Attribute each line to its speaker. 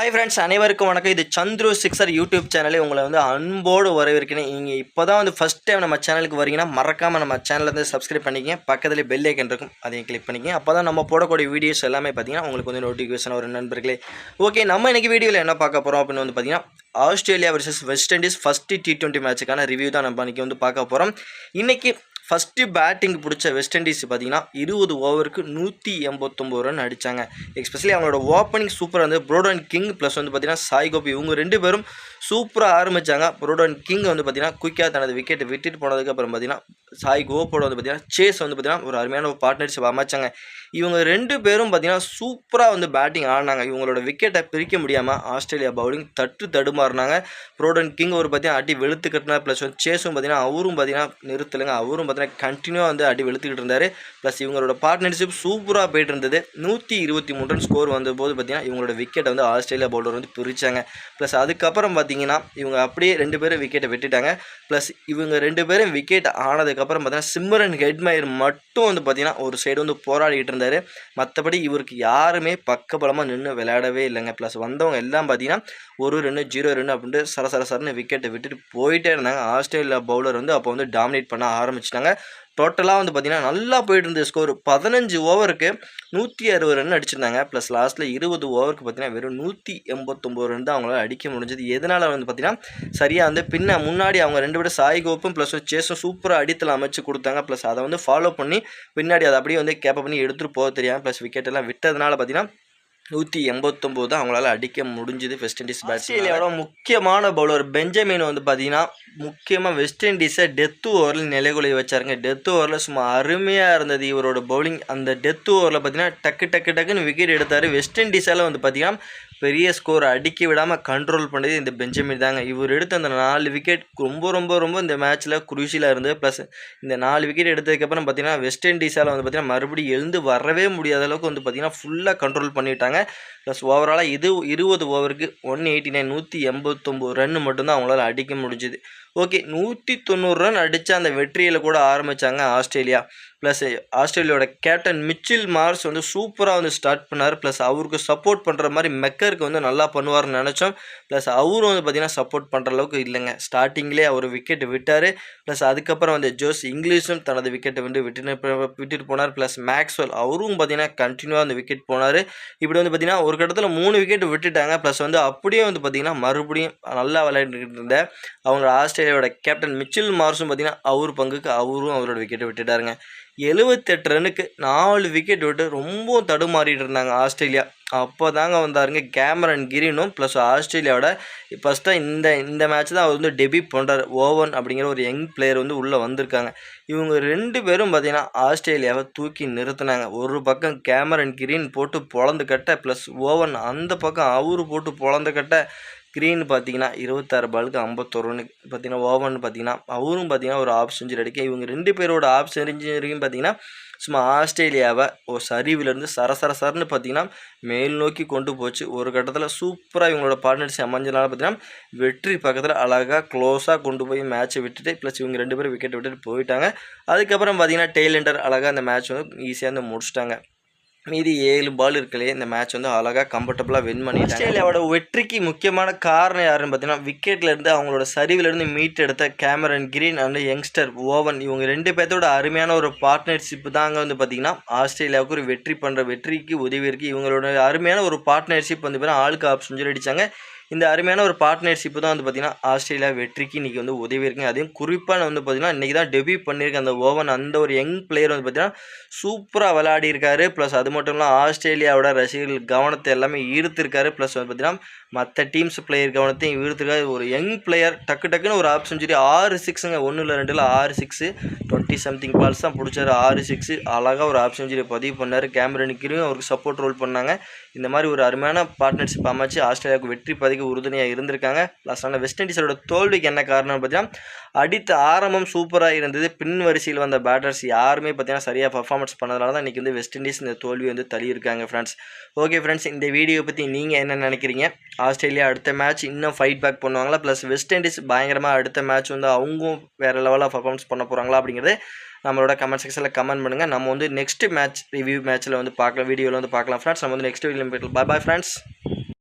Speaker 1: Hi friends, அனைவருக்கும் வணக்கம். இது சந்துரு சிக்ஸர் யூடியூப் சேனலே உங்களை அன்போடு வரவேற்கிறேன். நீங்கள் இப்போ தான் ஃபஸ்ட் டைம் நம்ம சேனலுக்கு வரீங்கன்னா மறக்காமல் நம்ம சேனலில் சப்ஸ்கிரைப் பண்ணிக்கங்க. பக்கத்தில் பெல் ஐக்கன் இருக்கும், அதையும் கிளிக் பண்ணிக்கங்க. அப்போ தான் நம்ம போடக்கூடிய வீடியோஸ் எல்லாமே பார்த்தீங்கன்னா உங்களுக்கு நோட்டிஃபிகேஷன் ஒரு நண்பர்களே. ஓகே, நம்ம இன்றைக்கி வீடியோவில் என்ன பார்க்க போகிறோம் அப்படின்னு பார்த்தீங்கன்னா Australia versus West Indies first T20 மேட்சுக்கான ரிவ்யூ தான் நம்ம இன்றைக்கி பார்க்க போகிறோம். இன்றைக்கி ஃபஸ்ட்டு பேட்டிங் பிடிச்ச வெஸ்ட் இண்டீஸ் பார்த்தீங்கன்னா 20 ஓவருக்கு 189 ரன் அடித்தாங்க. எஸ்பெஷலி அவங்களோட ஓப்பனிங் சூப்பராக இருந்தது. ப்ரோடன் கிங் ப்ளஸ் பார்த்தீங்கன்னா சாய் கோபி, இவங்க ரெண்டு பேரும் சூப்பராக ஆரம்பித்தாங்க. ப்ரோடன் கிங் பார்த்தீங்கன்னா குயிக்காக தனது விக்கெட்டை விட்டுட்டு போனதுக்கப்புறம் பார்த்தீங்கன்னா சாய் கோப்போட பார்த்தீங்கன்னா சேஸ் பார்த்தீங்கன்னா ஒரு அருமையான ஒரு பார்ட்னர்ஷிப் அமைச்சாங்க. இவங்க ரெண்டு பேரும் பார்த்தீங்கன்னா சூப்பராக பேட்டிங் ஆடினாங்க. இவங்களோட விக்கெட்டை பிரிக்க முடியாமல் ஆஸ்திரேலியா பவுலிங் தடுமாறினாங்க. ப்ரோடன் கிங் ஒரு பார்த்தீங்கன்னா அடி வெளுத்து கட்டினார். ப்ளஸ் சேஸும் பார்த்தீங்கன்னா அவரும் பார்த்தீங்கன்னா நிறுத்தலைங்க. அவரும் பார்த்தீங்கன்னா கண்டினியூவாக அடி வெளுத்துக்கிட்டு இருந்தார். ப்ளஸ் இவங்களோட பார்ட்னர்ஷிப் சூப்பராக போயிட்டு இருந்தது. 123 ரன் ஸ்கோர் வந்தபோது பார்த்தீங்கன்னா இவங்களோட விக்கெட்டை ஆஸ்திரேலியா பவுலர் பிரித்தாங்க. ப்ளஸ் அதுக்கப்புறம் பார்த்தீங்கன்னா இவங்க அப்படியே ரெண்டு பேரும் விக்கெட்டை விட்டுட்டாங்க. ப்ளஸ் இவங்க ரெண்டு பேரும் விக்கெட் ஆனதுக்கப்புறம் பார்த்தீங்கன்னா சிம்ரன் ஹெட்மயர் மட்டும் பார்த்தீங்கன்னா ஒரு சைடு போராடிட்டு இருந்தார். மற்றபடி இவருக்கு யாருமே பக்கபலமாக நின்று விளையாடவே இல்லைங்க. ப்ளஸ் வந்தவங்க எல்லாம் பார்த்தீங்கன்னா 1 ரன்னு 0 ரன்னு அப்படின்ட்டு சரசரன்னு விக்கெட்டை விட்டுட்டு போயிட்டே இருந்தாங்க. ஆஸ்திரேலியா பவுலர் அப்போ டாமினேட் பண்ண ஆரம்பிச்சிட்டாங்க. டோட்டலாக பார்த்தீங்கன்னா நல்லா போயிட்டு இருந்தது. ஸ்கோர் 15 ஓவருக்கு 160 ரன் அடிச்சிருந்தாங்க. ப்ளஸ் லாஸ்ட்டில் 20 ஓவருக்கு பார்த்தீங்கன்னா வெறும் 189 ரன் தான் அவங்களால அடிக்க முடிஞ்சது. எதனால் பார்த்தீங்கன்னா சரியாக முன்னாடி அவங்க ரெண்டு பேரும் சாய் கோப்பும் ப்ளஸ் சேஸும் சூப்பராக அடித்தல் அமைச்சு கொடுத்தாங்க. ப்ளஸ் அதை ஃபாலோ பண்ணி பின்னாடி அதை அப்படியே கேப்பப் பண்ணி எடுத்துகிட்டு போக தெரியாமல் ப்ளஸ் விக்கெட்டெல்லாம் விட்டதுனால பார்த்தீங்கன்னா 189 தான் அவங்களால அடிக்க முடிஞ்சுது வெஸ்ட் இண்டீஸ் ஆஸ்திரேலியாவோட முக்கியமான பவுலர் பெஞ்சமின் பார்த்தீங்கன்னா முக்கியமாக வெஸ்ட் இண்டீஸை டெத் ஓவரில் நிலைகுலைய வச்சாருங்க. டெத் ஓவரில் சும்மா அருமையாக இருந்தது இவரோட பவுலிங். அந்த டெத் ஓவரில் பார்த்தீங்கன்னா டக்குன்னு விக்கெட் எடுத்தார். வெஸ்ட் இண்டீஸால் பார்த்தீங்கன்னா பெரிய ஸ்கோர் அடிக்க விடாமல் கண்ட்ரோல் பண்ணது இந்த பெஞ்சமின் தாங்க. இவர் எடுத்த அந்த 4 விக்கெட் ரொம்ப இந்த மேட்ச்சில் குரூஷியலாக இருந்தது. ப்ளஸ் இந்த 4 விக்கெட் எடுத்ததுக்கப்புறம் பார்த்தீங்கன்னா வெஸ்ட் இண்டீஸால் பார்த்தீங்கன்னா மறுபடியும் எழுந்து வரவே முடியாத அளவுக்கு பார்த்தீங்கன்னா ஃபுல்லாக கண்ட்ரோல் பண்ணிவிட்டாங்க. ப்ளஸ் ஓவராலாக 20 ஓவருக்கு 189 ரன் மட்டும்தான் அவங்களால அடிக்க முடிஞ்சுது. ஓகே, 190 ரன் அடித்த அந்த வெற்றியில் கூட ஆரம்பித்தாங்க ஆஸ்திரேலியா. ப்ளஸ் ஆஸ்திரேலியாவோட கேப்டன் மிச்சில் மார்ஸ் சூப்பராக ஸ்டார்ட் பண்ணார். ப்ளஸ் அவருக்கு சப்போர்ட் பண்ணுற மாதிரி மெக்கருக்கு நல்லா பண்ணுவார்னு நினச்சோம். ப்ளஸ் அவரும் பார்த்தீங்கன்னா சப்போர்ட் பண்ணுற அளவுக்கு இல்லைங்க. ஸ்டார்டிங்லேயே அவர் விக்கெட் விட்டார். ப்ளஸ் அதுக்கப்புறம் ஜோஸ் இங்கிலீஷும் தனது விக்கெட்டை விட்டுட்டு போனார். ப்ளஸ் மேக்ஸ்வெல் அவரும் பார்த்தீங்கன்னா கண்டினியூவாக அந்த விக்கெட் போனார். இப்படி பார்த்தீங்கன்னா ஒரு கட்டத்தில் 3 விக்கெட் விட்டுட்டாங்க. ப்ளஸ் அப்படியே பார்த்தீங்கன்னா மறுபடியும் நல்லா விளையாண்டுக்கிட்டு இருந்த அவங்க ஆஸ்திரேலியாவோட கேப்டன் மிச்சில் மார்ஸும் பார்த்தீங்கன்னா அவர் பங்குக்கு அவரும் அவரோட விக்கெட்டை விட்டுட்டாருங்க. 78 ரன்னுக்கு 4 விக்கெட் விட்டு ரொம்ப தடுமாறிட்டு இருந்தாங்க ஆஸ்திரேலியா. அப்போ தாங்க வந்தாருங்க கேமரன் கிரீனும். ப்ளஸ் ஆஸ்திரேலியாவோட ஃபஸ்ட்டாக இந்த மேட்ச் தான் அவர் டெபியூட் பண்ணுறாரு. ஓவன் அப்படிங்கிற ஒரு யங் பிளேயர் உள்ளே வந்திருக்காங்க. இவங்க ரெண்டு பேரும் பார்த்தீங்கன்னா ஆஸ்திரேலியாவை தூக்கி நிறுத்தினாங்க. ஒரு பக்கம் கேமரன் கிரீன் போட்டு பொழந்து கட்ட, ப்ளஸ் ஓவன் அந்த பக்கம் அவரு போட்டு பொழந்து கட்ட. கிரீன் பார்த்தீங்கன்னா 26 பாலுக்கு 51 ரன் பார்த்தீங்கன்னா ஓவன் பார்த்தீங்கன்னா அவரும் பார்த்தீங்கன்னா ஒரு ஆஃப் செஞ்சுரி அடிக்க. இவங்க ரெண்டு பேரோட ஆஃப் செஞ்சுரியும் பார்த்தீங்கன்னா சும்மா ஆஸ்திரேலியாவை ஒரு சரிவிலேருந்து சரசரன்னு பார்த்தீங்கன்னா மேல் நோக்கி கொண்டு போச்சு. ஒரு கட்டத்தில் சூப்பராக இவங்களோட பார்ட்னர்ஷிப் அமைஞ்சனால பார்த்தீங்கன்னா வெற்றி பக்கத்தில் அழகாக க்ளோஸாக கொண்டு போய் மேட்ச்சை விட்டுட்டு ப்ளஸ் இவங்க ரெண்டு பேரும் விக்கெட் விட்டுட்டு போயிட்டாங்க. அதுக்கப்புறம் பார்த்தீங்கன்னா டெய்லண்டர் அழகாக அந்த மேட்ச் ஈஸியாக முடிச்சிட்டாங்க. மீதி 7 பால் இருக்கலையே இந்த மேட்ச் அழகாக கம்ஃபர்டபுளாக வின் பண்ணி ஆஸ்திரேலியாவோட வெற்றிக்கு முக்கியமான காரணம் யாருன்னு பார்த்தீங்கன்னா விக்கெட்லேருந்து அவங்களோட சரிவிலேருந்து மீட் எடுத்த Cameron Green and youngster Owen, இவங்க ரெண்டு பேர்த்தோட அருமையான ஒரு பார்ட்னர்ஷிப் தாங்க பார்த்தீங்கன்னா ஆஸ்திரேலியாவுக்கு ஒரு வெற்றிக்கு உதவி இருக்குது. இவங்களோட அருமையான ஒரு பார்ட்னர்ஷிப் பார்த்தீங்கன்னா ஆளுக்கு ஆஃப் செஞ்சுரி அடித்தாங்க. இந்த அருமையான ஒரு பார்ட்னர்ஷிப்பு தான் பார்த்தீங்கன்னா ஆஸ்திரேலியா வெற்றிக்கு இன்றைக்கி உதவி இருக்குங்க. அதையும் குறிப்பாக பார்த்தீங்கன்னா இன்றைக்கி தான் டெபியூ பண்ணியிருக்க அந்த ஓவன், அந்த ஒரு யங் பிளேயர் பார்த்தீங்கன்னா சூப்பராக விளையாடி இருக்காரு. ப்ளஸ் அது மட்டும் இல்லாமல் ஆஸ்திரேலியாவோட ரசிகர்கள் கவனத்தை எல்லாமே ஈர்த்திருக்காரு. ப்ளஸ் பார்த்தீங்கன்னா மற்ற டீம்ஸ் பிளேயர் கவனத்தையும் ஈர்த்திருக்காரு. ஒரு யங் பிளேயர் டக்குன்னு ஒரு ஆஃப் செஞ்சுரி 6 6ங்க 1 இல்லை 2 இல்லை 6 6 20 சம்திங் பால்ஸ் தான் பிடிச்சாரு. 6 6 அழகாக ஒரு ஆஃப் செஞ்சுரி பதிவு பண்ணார். கேமரனுக்கும் அவருக்கு சப்போர்ட் ரோல் பண்ணாங்க. இந்த மாதிரி ஒரு அருமையான பார்ட்னர்ஷிப் அமைச்சு ஆஸ்திரேலியாவுக்கு வெற்றி பதிக்க உறுதுணையாக இருந்திருக்காங்க. ப்ளஸ் ஆனால் வெஸ்ட் இண்டீஸோட தோல்விக்கு என்ன காரணம்னு பார்த்தீங்கன்னா அடித்த ஆரம்பம் சூப்பராக இருந்தது. பின் வரிசையில் வந்த பேட்டர்ஸ் யாருமே பார்த்தீங்கன்னா சரியாக பர்ஃபார்மன்ஸ் பண்ணதுனால தான் இன்றைக்கி வெஸ்ட் இண்டீஸ் இந்த தோல்வி தள்ளியிருக்காங்க ஃப்ரெண்ட்ஸ். ஓகே ஃப்ரெண்ட்ஸ், இந்த வீடியோ பற்றி நீங்கள் என்ன நினைக்கிறீங்க? ஆஸ்திரேலியா அடுத்த மேட்ச் இன்னும் ஃபைட் பேக் பண்ணுவாங்களா? ப்ளஸ் வெஸ்ட் இண்டீஸ் பயங்கரமாக அடுத்த மேட்ச் அவங்களும் வேறு லெவலாக பர்ஃபார்மன்ஸ் பண்ண போகிறாங்களா அப்படிங்கிறது நம்மளோட கமெண்ட் செக்ஷனில் கமெண்ட் பண்ணுங்கள். நம்ம நெக்ஸ்ட் மேட்ச் ரிவ்யூ மேட்ச்சில் பார்க்கலாம், வீடியோவில் பார்க்கலாம் ஃப்ரெண்ட்ஸ். நம்ம நெக்ஸ்ட் வீடியோவில் போய்ட்டு பாய் ஃப்ரெண்ட்ஸ்.